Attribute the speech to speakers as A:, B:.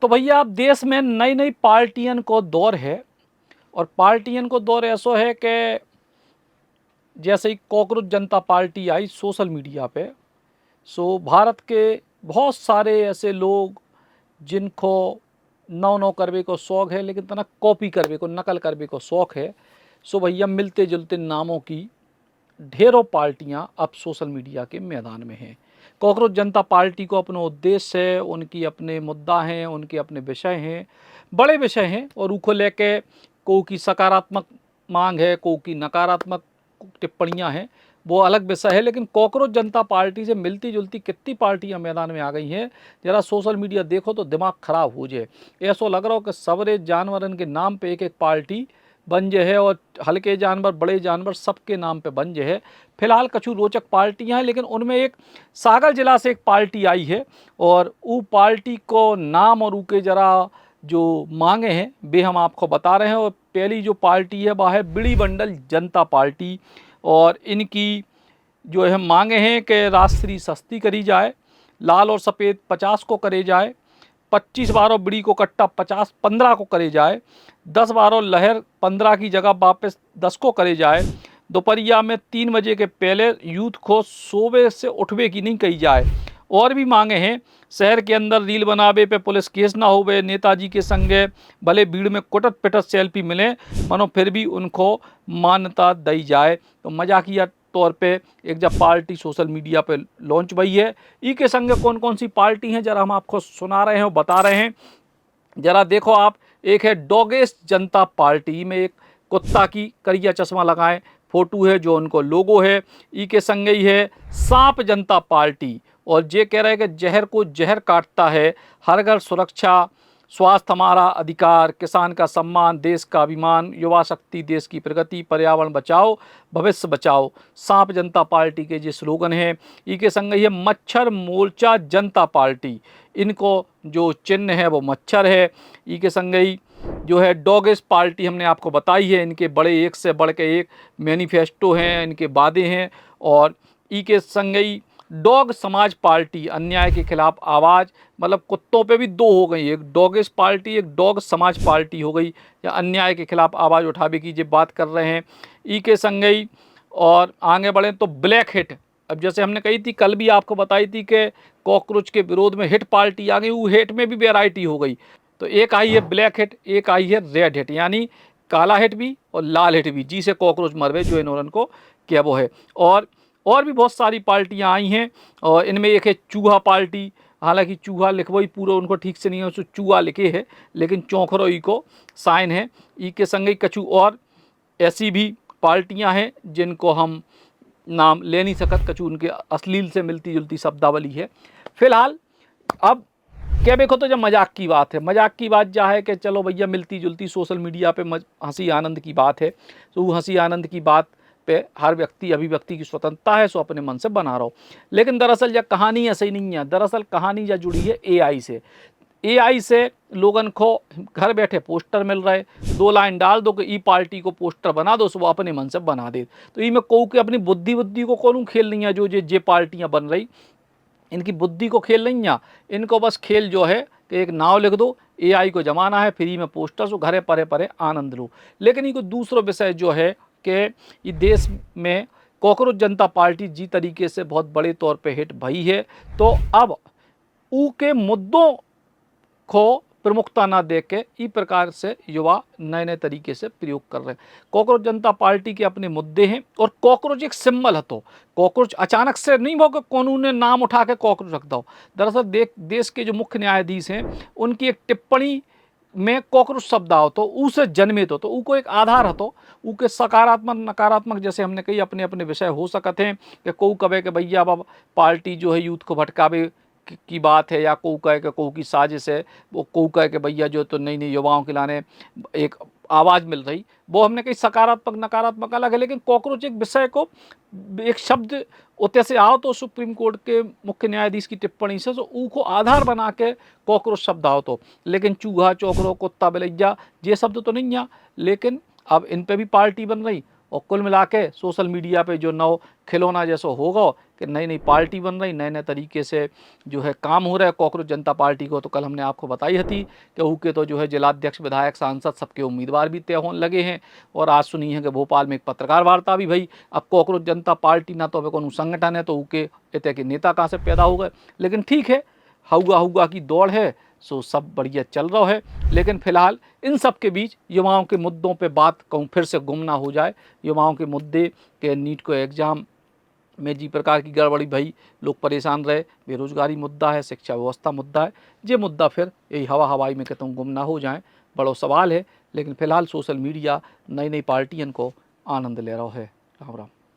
A: तो भैया अब देश में नई नई पार्टियन को दौर है। और पार्टियन को दौर ऐसो है कि जैसे ही कॉकरोच जनता पार्टी आई सोशल मीडिया पे, सो भारत के बहुत सारे ऐसे लोग जिनको नौ नौ करवे को शौक़ है, लेकिन तना कॉपी करवे को, नकल करवे को शौक़ है। सो भैया मिलते जुलते नामों की ढेरों पार्टियां अब सोशल मीडिया के मैदान में हैं। कॉकरोच जनता पार्टी को अपना उद्देश्य है, उनकी अपने मुद्दा हैं, उनके अपने विषय हैं, बड़े विषय हैं, और उनको लेके को की सकारात्मक मांग है, को की नकारात्मक टिप्पणियां हैं, वो अलग विषय है। लेकिन कॉकरोच जनता पार्टी से मिलती जुलती कितनी पार्टियां मैदान में आ गई हैं, जरा सोशल मीडिया देखो तो दिमाग खराब हो जाए। ऐसा लग रहा हो कि सबरे जानवरन के नाम पे एक एक पार्टी बन जे है, और हल्के जानवर बड़े जानवर सबके नाम पे बन जे है। फिलहाल कछु रोचक पार्टियां हैं, लेकिन उनमें एक सागर जिला से एक पार्टी आई है, और वो पार्टी को नाम और उके जरा जो मांगे हैं वे हम आपको बता रहे हैं। और पहली जो पार्टी है वह है बिड़ी बंडल जनता पार्टी, और इनकी जो है मांगे हैं कि राष्ट्रीय सस्ती करी जाए, लाल और सफ़ेद 50 को करे जाए, 25 बारों बिड़ी को कट्टा 15 को करे जाए, 10 बारों लहर 15 की जगह वापस 10 को करे जाए, दोपहरिया में 3 बजे के पहले यूथ को सोवे से उठवे की नहीं कही जाए। और भी मांगे हैं, शहर के अंदर रील बनावे पे पुलिस केस ना होवे, नेताजी के संगे भले भीड़ में कुटत पिटत सेल्फी मिले मनो फिर भी उनको मान्यता दी जाए। तो मजाकिया तौर पे एक जब पार्टी सोशल मीडिया पे लॉन्च भई है, ई के संगे कौन कौन सी पार्टी हैं जरा हम आपको सुना रहे हैं और बता रहे हैं। जरा देखो आप, एक है डॉगेस जनता पार्टी में एक कुत्ता की करिया चश्मा लगाए फोटो है जो उनको लोगो है। ई के संगे ही है सांप जनता पार्टी, और ये कह रहे हैं कि जहर को जहर काटता है, हर घर सुरक्षा, स्वास्थ्य हमारा अधिकार, किसान का सम्मान, देश का अभिमान, युवा शक्ति देश की प्रगति, पर्यावरण बचाओ भविष्य बचाओ। सांप जनता पार्टी के जो स्लोगन है। ई के संग ये मच्छर मोर्चा जनता पार्टी, इनको जो चिन्ह है वो मच्छर है। ई के संग ही जो है डॉगेस पार्टी हमने आपको बताई है, इनके बड़े एक से बढ़ के एक मैनिफेस्टो हैं, इनके वादे हैं। और ई के संग ही डॉग समाज पार्टी, अन्याय के खिलाफ आवाज़, मतलब कुत्तों पे भी दो हो गई, एक डॉगेस पार्टी एक डॉग समाज पार्टी हो गई, या अन्याय के खिलाफ आवाज़ उठावे की जो बात कर रहे हैं। ई के संग ही और आगे बढ़ें तो ब्लैक हिट, अब जैसे हमने कही थी कल भी आपको बताई थी कि कॉकरोच के विरोध में हिट पार्टी आ गई, वो हिट में भी वैरायटी हो गई। तो एक आई है ब्लैक हिट, एक आई है रेड हिट, यानी काला हिट भी और लाल हिट भी, जिसे कॉकरोच मरवे जो इन्होंने को क्या वो है। और भी बहुत सारी पार्टियां आई हैं, और इनमें एक है चूहा पार्टी, हालांकि चूहा लिखवाई पूरा उनको ठीक से नहीं है, उसको चूहा लिखे है, लेकिन चौखरो ई को साइन है। ई के संग ही कछु और ऐसी भी पार्टियां हैं जिनको हम नाम ले नहीं सकत, कछु उनके अश्लील से मिलती जुलती शब्दावली है। फिलहाल अब क्या देखो तो जब मजाक की बात है, मजाक की बात जा है कि चलो भैया मिलती जुलती सोशल मीडिया पे हंसी आनंद की बात है, तो वो हंसी आनंद की बात पे हर व्यक्ति अभिव्यक्ति की स्वतंत्रता है, सो अपने मन से बना रहा हो। लेकिन दरअसल यह कहानी ऐसे ही नहीं है, दरअसल कहानी यह जुड़ी है एआई से। एआई से लोगन को घर बैठे पोस्टर मिल रहे, 2 लाइन डाल दो कि ई पार्टी को पोस्टर बना दो, सो वो अपने मन से बना दे। तो ई में कहूँ कि अपनी बुद्धि को कौन खेल नहीं है, जो जे पार्टियाँ बन रही इनकी बुद्धि को खेल नहीं है, इनको बस खेल जो है कि एक नाव लिख दो, एआई को जमाना है, फ्री में पोस्टर सो घरे परे परे आनंद लो। लेकिन इनको दूसरा विषय जो है कि ये देश में कॉकरोच जनता पार्टी जी तरीके से बहुत बड़े तौर पे हिट भई है, तो अब ऊ के मुद्दों को प्रमुखता ना दे के ई प्रकार से युवा नए नए तरीके से प्रयोग कर रहे हैं। कॉकरोच जनता पार्टी के अपने मुद्दे हैं, और कॉकरोच एक सिंबल है, तो कॉकरोच अचानक से नहीं हो कि कानून ने नाम उठा के कॉकरोच रख दो। दरअसल देश के जो मुख्य न्यायाधीश हैं उनकी एक टिप्पणी में कॉकरोच शब्द आओ तो उसे जन्मे तो उको एक आधार है, तो उके सकारात्मक नकारात्मक जैसे हमने कही अपने अपने विषय हो सकते हैं कि कोई कहे कि भैया अब पार्टी जो है यूथ को भटकावे की बात है, या को कहे कि को की साजिश है, वो को कहे कि भैया जो तो नई नई युवाओं के लाने एक आवाज़ मिल रही, वो हमने कही सकारात्मक नकारात्मक अलग है। लेकिन कॉकरोच एक विषय को एक शब्द उतने से आओ तो सुप्रीम कोर्ट के मुख्य न्यायाधीश की टिप्पणी से तो ऊ को आधार बना के कॉकरोच शब्द आओ तो, लेकिन चूहा चौकरो कुत्ता बिलैया ये शब्द तो नहीं है। लेकिन अब इन पे भी पार्टी बन रही, और कुल मिला के सोशल मीडिया पे जो नौ खिलौना जैसा होगा कि नई नई पार्टी बन रही, नए नए तरीके से जो है काम हो रहा है कॉकरोच जनता पार्टी को। तो कल हमने आपको बताई थी कि ऊके तो जो है जिलाध्यक्ष, विधायक, सांसद सबके उम्मीदवार भी तय होने लगे हैं। और आज सुनी है कि भोपाल में एक पत्रकार वार्ता भी भाई, अब कॉकरोच जनता पार्टी ना तो को संगठन है, तो ऊके इतने के नेता कहाँ से पैदा हो गए। लेकिन ठीक है, हौगा हौगा की दौड़ है, सो सब बढ़िया चल रहा है। लेकिन फिलहाल इन सब के बीच युवाओं के मुद्दों पे बात कहूँ फिर से गुम ना हो जाए। युवाओं के मुद्दे के नीट को एग्ज़ाम में जी प्रकार की गड़बड़ी भई, लोग परेशान रहे, बेरोजगारी मुद्दा है, शिक्षा व्यवस्था मुद्दा है। ये मुद्दा फिर यही हवा हवाई में कहता हूँ गुम ना हो जाए, बड़ो सवाल है। लेकिन फिलहाल सोशल मीडिया नई नई पार्टियन को आनंद ले रहा है। राम राम।